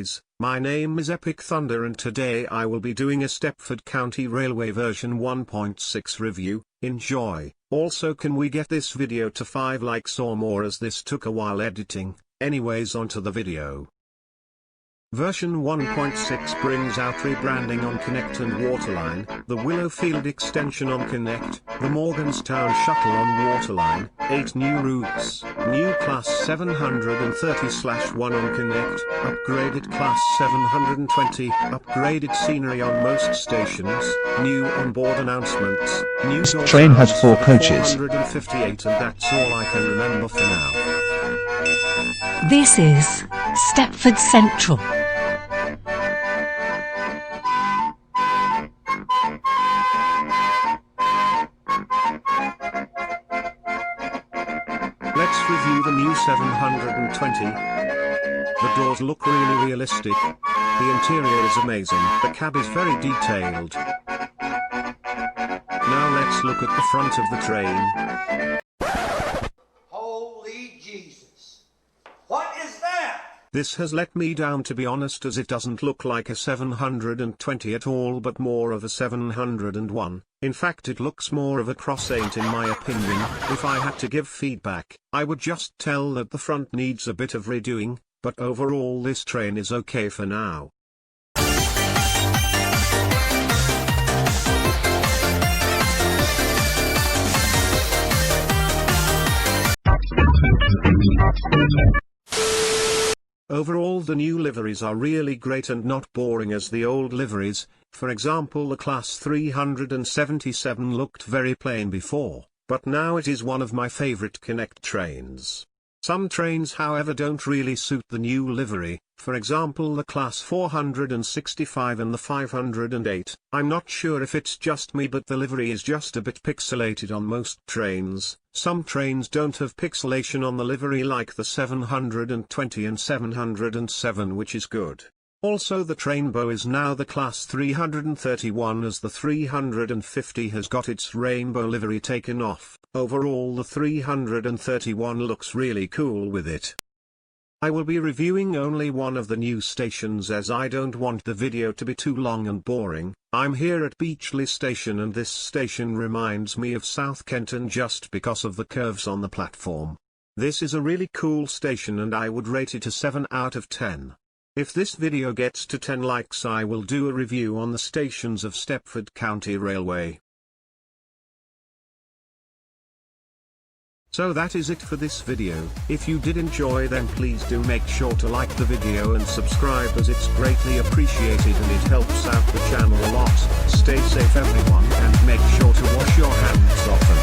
guys, my name is Epic Thunder and today I will be doing a Stepford County Railway version 1.6 review. Enjoy. Also, can we get this video to 5 likes or more, as this took a while editing. Anyways, onto the video. Version 1.6 brings out rebranding on Connect and Waterline, the Willowfield extension on Connect, the Morganstown shuttle on Waterline, 8 new routes, new Class 730/1 on Connect, upgraded Class 720, upgraded scenery on most stations, new onboard announcements, new door Train has sounds 4 for the coaches. 458, and that's all I can remember for now. This is Stepford Central. Let's review the new 720. The doors look really realistic. The interior is amazing. The cab is very detailed. Now let's look at the front of the train. Holy Jesus! What is that? This has let me down, to be honest, as it doesn't look like a 720 at all but more of a 701. In fact, it looks more of a Cross 8 in my opinion. If I had to give feedback, I would just tell that the front needs a bit of redoing, but overall this train is okay for now. Overall, the new liveries are really great and not boring as the old liveries. For example, the Class 377 looked very plain before, but now it is one of my favorite Connect trains. Some trains, however, don't really suit the new livery, for example the Class 465 and the 508. I'm not sure if it's just me, but the livery is just a bit pixelated on most trains. Some trains don't have pixelation on the livery like the 720 and 707, which is good. Also, the trainbow is now the Class 331, as the 350 has got its rainbow livery taken off. Overall, the 331 looks really cool with it. I will be reviewing only one of the new stations as I don't want the video to be too long and boring. I'm here at Beachley Station, and this station reminds me of South Kenton just because of the curves on the platform. This is a really cool station and I would rate it a 7 out of 10. If this video gets to 10 likes, I will do a review on the stations of Stepford County Railway. So that is it for this video. If you did enjoy, then please do make sure to like the video and subscribe, as it's greatly appreciated and it helps out the channel a lot. Stay safe everyone, and make sure to wash your hands often.